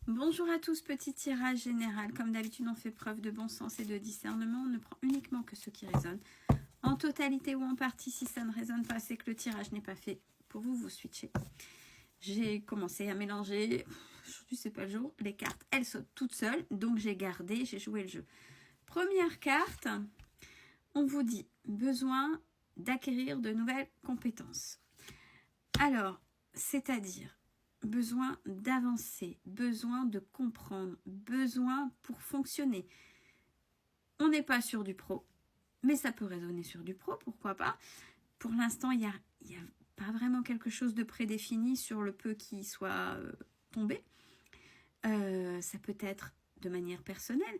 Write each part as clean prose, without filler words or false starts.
Bonjour à tous, petit tirage général. Comme d'habitude, on fait preuve de bon sens et de discernement. On ne prend uniquement que ce qui résonne. En totalité ou en partie, si ça ne résonne pas, c'est que le tirage n'est pas fait pour vous, vous switchez. J'ai commencé à mélanger. Aujourd'hui, c'est pas le jour. Les cartes, elles sautent toutes seules. Donc, j'ai gardé, j'ai joué le jeu. Première carte, on vous dit besoin d'acquérir de nouvelles compétences. Alors, c'est-à-dire besoin d'avancer, besoin de comprendre, besoin pour fonctionner. On n'est pas sur du pro, mais ça peut résonner sur du pro, pourquoi pas. Pour l'instant, il n'y a pas vraiment quelque chose de prédéfini sur le peu qui soit tombé. Ça peut être de manière personnelle.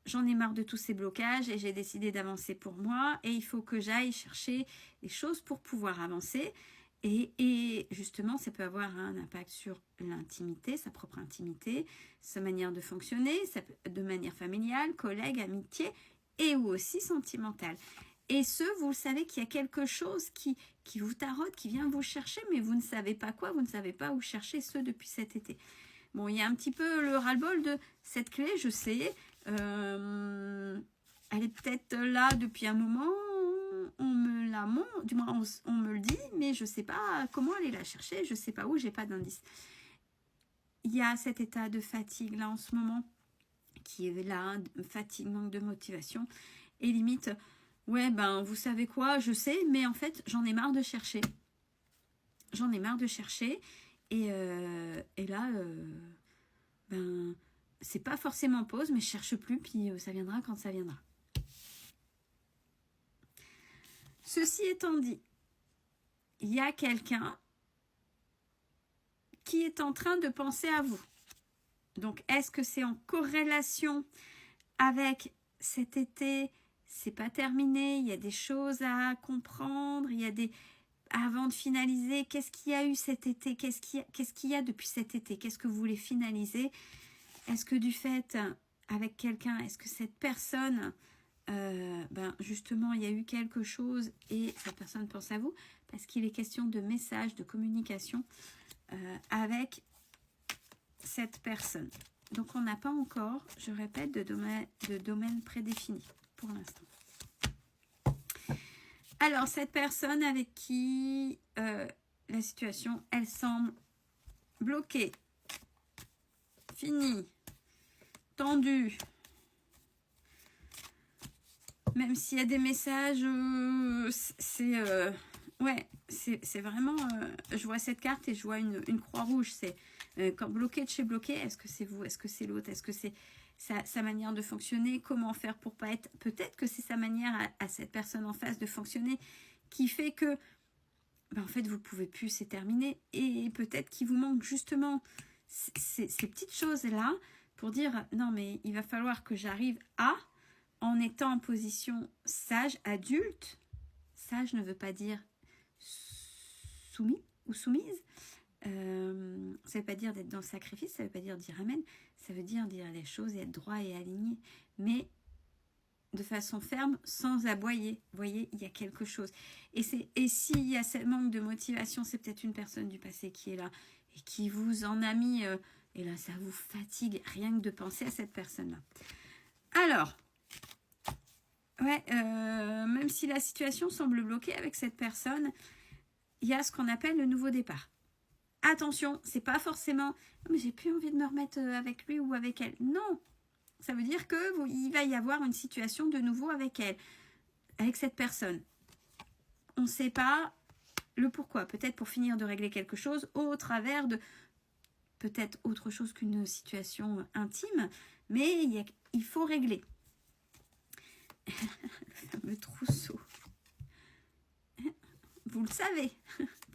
J'en ai marre de tous ces blocages et j'ai décidé d'avancer pour moi et il faut que j'aille chercher des choses pour pouvoir avancer. Et justement, ça peut avoir un impact sur l'intimité, sa propre intimité, sa manière de fonctionner, de manière familiale, collègue, amitié et ou aussi sentimentale. Et vous le savez qu'il y a quelque chose qui vous taraude, qui vient vous chercher, mais vous ne savez pas quoi, vous ne savez pas où chercher depuis cet été. Bon, il y a un petit peu le ras-le-bol de cette clé, je sais. Elle est peut-être là depuis un moment. On me la montre, du moins on me le dit, mais je ne sais pas comment aller la chercher, je ne sais pas où, j'ai pas d'indice. Il y a cet état de fatigue là en ce moment, qui est là, fatigue, manque de motivation, et limite, ouais ben vous savez quoi, je sais, mais en fait j'en ai marre de chercher. J'en ai marre de chercher, et là, ben c'est pas forcément pause, mais je cherche plus, puis ça viendra quand ça viendra. Ceci étant dit, il y a quelqu'un qui est en train de penser à vous. Donc, est-ce que c'est en corrélation avec cet été? C'est pas terminé, il y a des choses à comprendre, il y a des... Avant de finaliser, qu'est-ce qu'il y a eu cet été? Qu'est-ce qu'il y a depuis cet été? Qu'est-ce que vous voulez finaliser? Est-ce que du fait, avec quelqu'un, est-ce que cette personne... justement, il y a eu quelque chose et cette personne pense à vous parce qu'il est question de message, de communication avec cette personne. Donc, on n'a pas encore, je répète, de domaine prédéfini pour l'instant. Alors, cette personne avec qui la situation, elle semble bloquée, finie, tendue. Même s'il y a des messages, c'est vraiment... je vois cette carte et je vois une croix rouge. C'est quand bloqué de chez bloqué, est-ce que c'est vous? Est-ce que c'est l'autre? Est-ce que c'est sa manière de fonctionner? Comment faire pour pas être... Peut-être que c'est sa manière à cette personne en face de fonctionner qui fait que, en fait, vous pouvez plus, c'est terminé. Et peut-être qu'il vous manque justement ces petites choses-là pour dire, non, mais il va falloir que j'arrive à... En étant en position sage, adulte, sage ne veut pas dire soumis ou soumise, ça ne veut pas dire d'être dans le sacrifice, ça ne veut pas dire dire amen, ça veut dire les choses et être droit et aligné, mais de façon ferme, sans aboyer. Vous voyez, il y a quelque chose. Et s'il y a ce manque de motivation, c'est peut-être une personne du passé qui est là et qui vous en a mis, et là ça vous fatigue rien que de penser à cette personne-là. Alors, ouais, même si la situation semble bloquée avec cette personne, il y a ce qu'on appelle le nouveau départ. Attention, c'est pas forcément « mais j'ai plus envie de me remettre avec lui ou avec elle ». Non, ça veut dire qu'il va y avoir une situation de nouveau avec elle, avec cette personne. On ne sait pas le pourquoi. Peut-être pour finir de régler quelque chose au travers de peut-être autre chose qu'une situation intime, mais il faut régler. Le fameux trousseau. Vous le savez.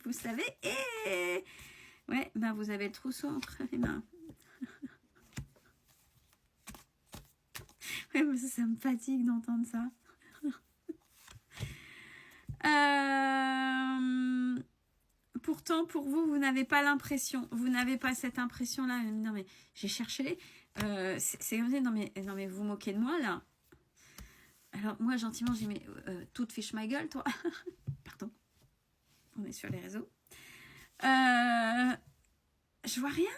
Vous savez. Et ouais, vous avez le trousseau entre les mains. Ouais, mais ça me fatigue d'entendre ça. Pourtant, pour vous, vous n'avez pas l'impression. Vous n'avez pas cette impression-là. Non, mais j'ai cherché. C'est comme ça. Non, mais vous moquez de moi, là. Alors, moi, gentiment, j'ai mis toute fiche ma gueule, toi. Pardon. On est sur les réseaux. Je vois rien.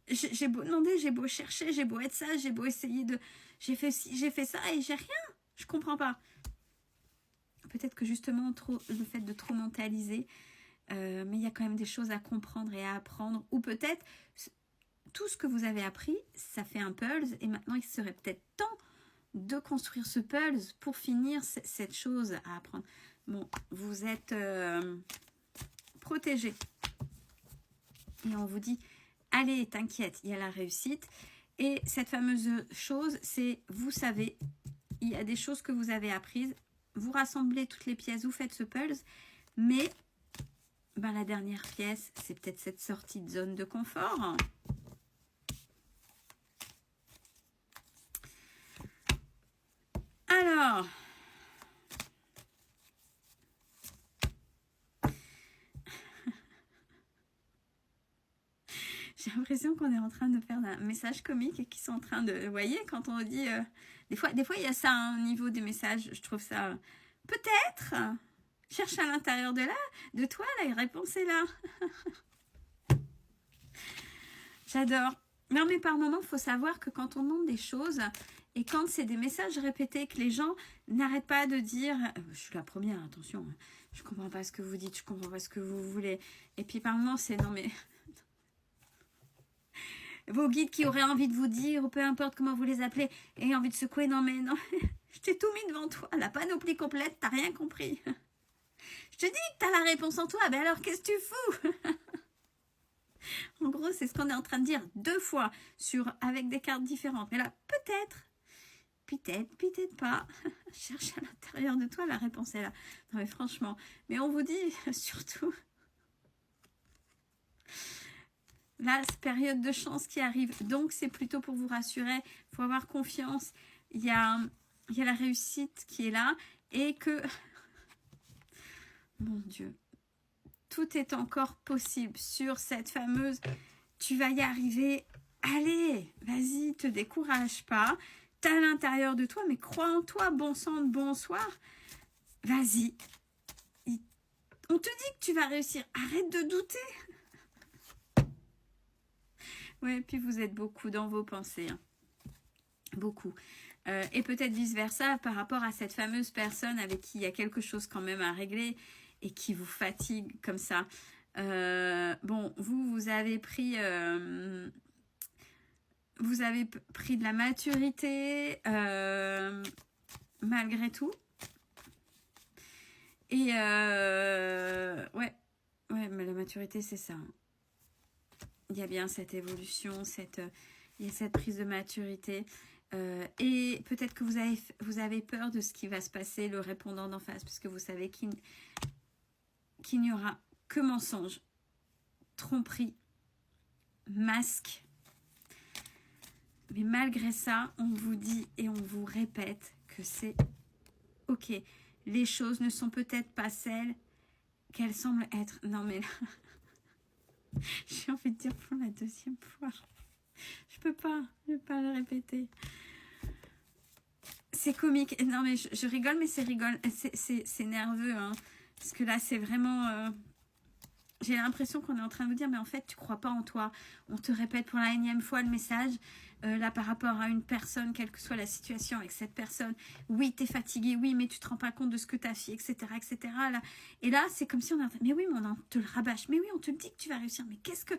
j'ai beau demander, j'ai beau chercher, j'ai beau être sage, j'ai beau essayer de... J'ai fait ci, j'ai fait ça et j'ai rien. Je comprends pas. Peut-être que justement, le fait de trop mentaliser, mais il y a quand même des choses à comprendre et à apprendre. Ou peut-être, tout ce que vous avez appris, ça fait un puzzle et maintenant il serait peut-être temps de construire ce puzzle pour finir cette chose à apprendre. Bon, vous êtes protégé. Et on vous dit, allez, t'inquiète, il y a la réussite. Et cette fameuse chose, c'est, vous savez, il y a des choses que vous avez apprises, vous rassemblez toutes les pièces, vous faites ce puzzle, mais ben, la dernière pièce, c'est peut-être cette sortie de zone de confort. Alors, j'ai l'impression qu'on est en train de faire un message comique et qu'ils sont en train de... Vous voyez, quand on dit... des fois, il y a ça hein, au niveau des messages. Je trouve ça... Peut-être. Cherche à l'intérieur de toi, la réponse est là. J'adore. Non, mais par moment, il faut savoir que quand on demande des choses et quand c'est des messages répétés, que les gens n'arrêtent pas de dire je suis la première, attention, je comprends pas ce que vous dites, je comprends pas ce que vous voulez. Et puis par moment, c'est non, mais... Vos guides qui auraient envie de vous dire, ou peu importe comment vous les appelez, et envie de secouer, non, mais non, je t'ai tout mis devant toi, la panoplie complète, t'as rien compris. Je te dis que t'as la réponse en toi, ben alors qu'est-ce que tu fous? En gros, c'est ce qu'on est en train de dire 2 fois avec des cartes différentes. Mais là, peut-être pas. Cherche à l'intérieur de toi, la réponse est là. Non mais franchement, mais on vous dit surtout, là, cette période de chance qui arrive, donc c'est plutôt pour vous rassurer, il faut avoir confiance. Il y a la réussite qui est là et que, mon Dieu, tout est encore possible sur cette fameuse, tu vas y arriver, allez, vas-y, te décourage pas, t'as à l'intérieur de toi, mais crois en toi, bon sang de bonsoir, vas-y, on te dit que tu vas réussir, arrête de douter. Ouais, puis vous êtes beaucoup dans vos pensées, hein. Beaucoup. Et peut-être vice-versa par rapport à cette fameuse personne avec qui il y a quelque chose quand même à régler et qui vous fatigue comme ça. Bon, vous avez pris de la maturité malgré tout. Et ouais, mais la maturité, c'est ça. Il y a bien cette évolution, il y a cette prise de maturité. Et peut-être que vous avez peur de ce qui va se passer, le répondant d'en face, parce que vous savez qu'il n'y aura que mensonge, tromperie, masque. Mais malgré ça, on vous dit et on vous répète que c'est ok. Les choses ne sont peut-être pas celles qu'elles semblent être. Non mais là, j'ai envie de dire pour la 2e fois. Je peux pas le répéter. C'est comique. Non mais je rigole, mais c'est nerveux. Hein. Parce que là, c'est vraiment... j'ai l'impression qu'on est en train de vous dire, mais en fait, tu crois pas en toi. On te répète pour la 1e fois le message. Là, par rapport à une personne, quelle que soit la situation avec cette personne. Oui, tu es fatigué. Oui, mais tu te rends pas compte de ce que tu as fait, etc., etc. Là. Et là, c'est comme si on est en train... Mais oui, mais on te le rabâche. Mais oui, on te dit que tu vas réussir. Mais qu'est-ce que...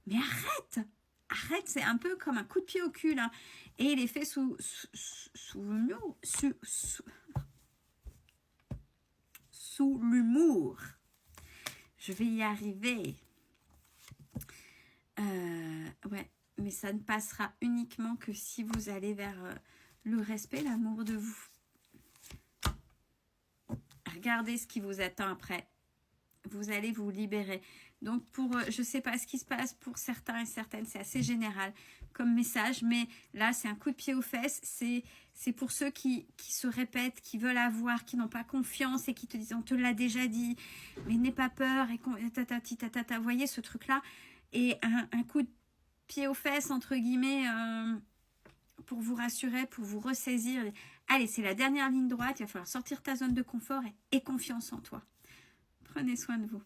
Mais arrête! Arrête, c'est un peu comme un coup de pied au cul, là. Et il est fait sous l'humour. Je vais y arriver. Ouais, mais ça ne passera uniquement que si vous allez vers le respect, l'amour de vous. Regardez ce qui vous attend après. Vous allez vous libérer. Donc, je ne sais pas ce qui se passe pour certains et certaines, c'est assez général comme message, mais là, c'est un coup de pied aux fesses. C'est pour ceux qui se répètent, qui veulent avoir, qui n'ont pas confiance et qui te disent, on te l'a déjà dit, mais n'aie pas peur. Et vous voyez ce truc-là. Et un coup de pied aux fesses, entre guillemets, pour vous rassurer, pour vous ressaisir. Allez, c'est la dernière ligne droite, il va falloir sortir ta zone de confort et confiance en toi. Prenez soin de vous.